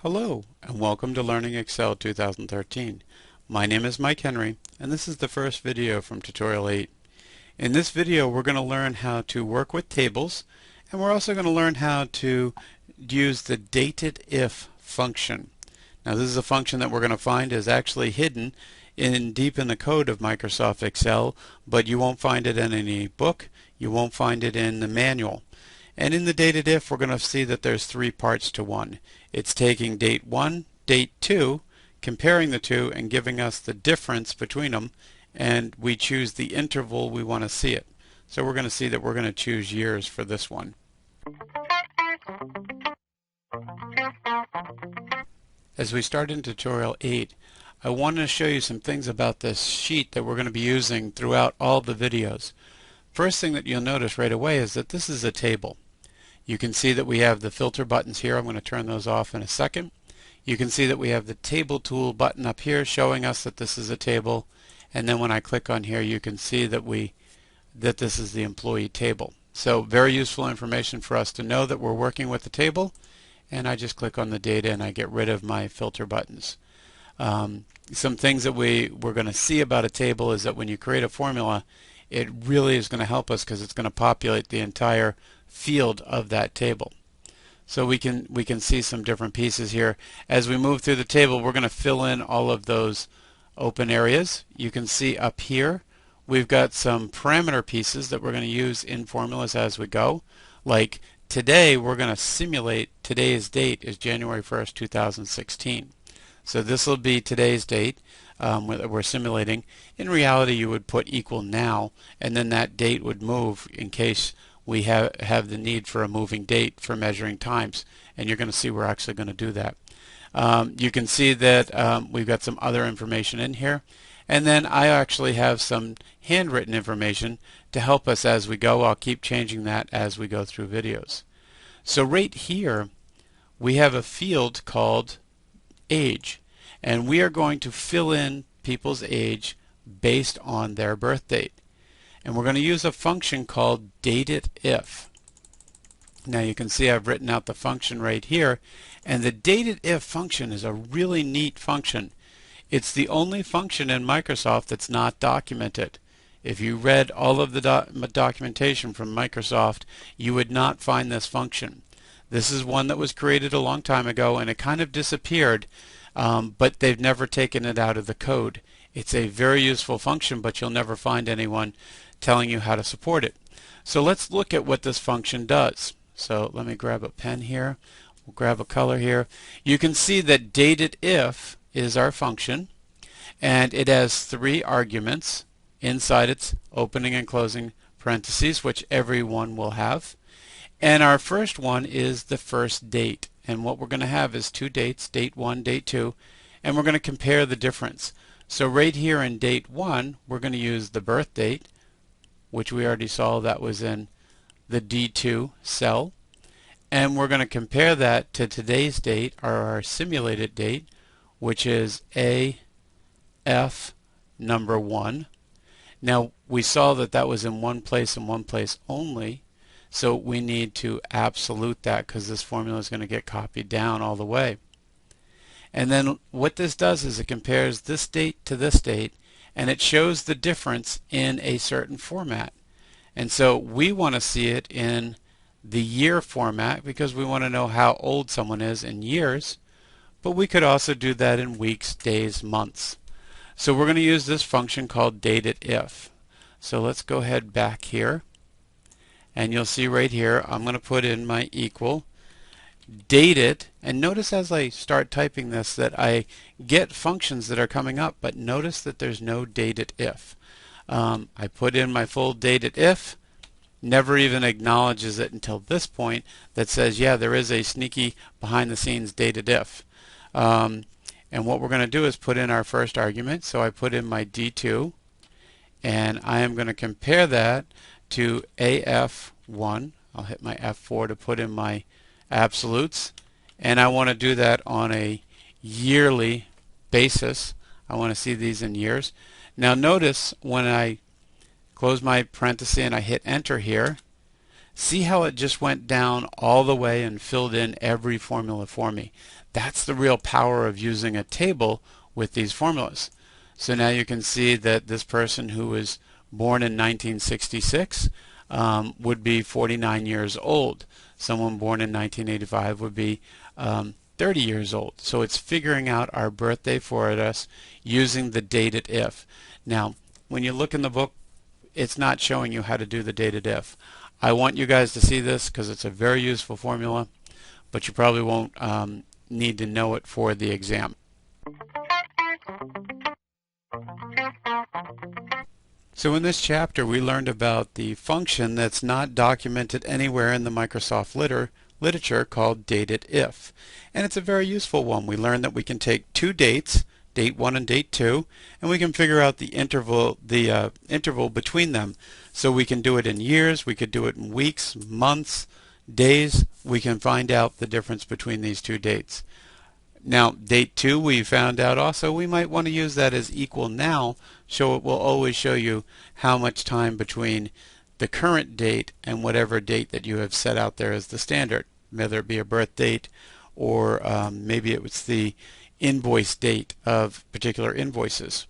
Hello and welcome to Learning Excel 2013. My name is Mike Henry and this is the first video from Tutorial 8. In this video we're going to learn how to work with tables, and we're also going to learn how to use the dated-if function. Now this is a function that we're going to find is actually hidden deep in the code of Microsoft Excel, but you won't find it in any book, you won't find it in the manual. And in the dated-if, we're going to see that there's three parts to one. It's taking date 1, date 2, comparing the two, and giving us the difference between them, and we choose the interval we want to see it. So we're going to see that we're going to choose years for this one. As we start in Tutorial 8, I wanted to show you some things about this sheet that we're going to be using throughout all the videos. First thing that you'll notice right away is that this is a table. You can see that we have the filter buttons here. I'm going to turn those off in a second. You can see that we have the table tool button up here showing us that this is a table, and then when I click on here you can see that this is the employee table. So very useful information for us to know that we're working with the table, and I just click on the data and I get rid of my filter buttons. Some things that we're going to see about a table is that when you create a formula, it really is going to help us because it's going to populate the entire field of that table. So we can see some different pieces here. As we move through the table, we're going to fill in all of those open areas. You can see up here we've got some parameter pieces that we're going to use in formulas as we go. Like today, we're going to simulate today's date is January 1st, 2016. So this will be today's date that we're simulating. In reality, you would put equal now, and then that date would move in case we have the need for a moving date for measuring times, and you're going to see we're actually going to do that. You can see that we've got some other information in here, and then I actually have some handwritten information to help us as we go. I'll keep changing that as we go through videos. So right here we have a field called age, and we are going to fill in people's age based on their birth date. And we're going to use a function called dated-if. Now you can see I've written out the function right here, and the dated-if function is a really neat function. It's the only function in Microsoft that's not documented. If you read all of the documentation from Microsoft, you would not find this function. This is one that was created a long time ago, and it kind of disappeared, but they've never taken it out of the code. It's a very useful function, but you'll never find anyone telling you how to support it. So let's look at what this function does. So let me grab a pen here. We'll grab a color here. You can see that dated-if is our function, and it has three arguments inside its opening and closing parentheses, which everyone will have. And our first one is the first date. And what we're going to have is two dates, date 1, date 2, and we're going to compare the difference. So right here in date 1, we're going to use the birth date, which we already saw that was in the D2 cell. And we're going to compare that to today's date, or our simulated date, which is AF number 1. Now we saw that that was in one place and one place only, so we need to absolute that because this formula is going to get copied down all the way. And then what this does is it compares this date to this date, and it shows the difference in a certain format. And so we want to see it in the year format because we want to know how old someone is in years, but we could also do that in weeks, days, months. So we're going to use this function called dated-if. So let's go ahead back here, and you'll see right here I'm going to put in my equal dated, and notice as I start typing this that I get functions that are coming up, but notice that there's no dated-if. I put in my full dated-if, never even acknowledges it until this point that says, yeah, there is a sneaky behind-the-scenes dated-if. And what we're going to do is put in our first argument. So I put in my D2, and I am going to compare that to AF1. I'll hit my F4 to put in my absolutes, and I want to do that on a yearly basis. I want to see these in years. Now notice when I close my parenthesis and I hit enter here See how it just went down all the way and filled in every formula for me. That's the real power of using a table with these formulas. So now you can see that this person who was born in 1966 would be 49 years old. Someone born in 1985 would be 30 years old. So it's figuring out our birthday for us using the dated if. Now, when you look in the book, it's not showing you how to do the dated if. I want you guys to see this because it's a very useful formula, but you probably won't need to know it for the exam. So in this chapter we learned about the function that's not documented anywhere in the Microsoft literature called dated if. And it's a very useful one. We learned that we can take two dates, date 1 and date 2, and we can figure out the interval between them. So we can do it in years, we could do it in weeks, months, days. We can find out the difference between these two dates. Now, date 2 we found out also we might want to use that as equal now, so it will always show you how much time between the current date and whatever date that you have set out there as the standard, whether it be a birth date or maybe it was the invoice date of particular invoices.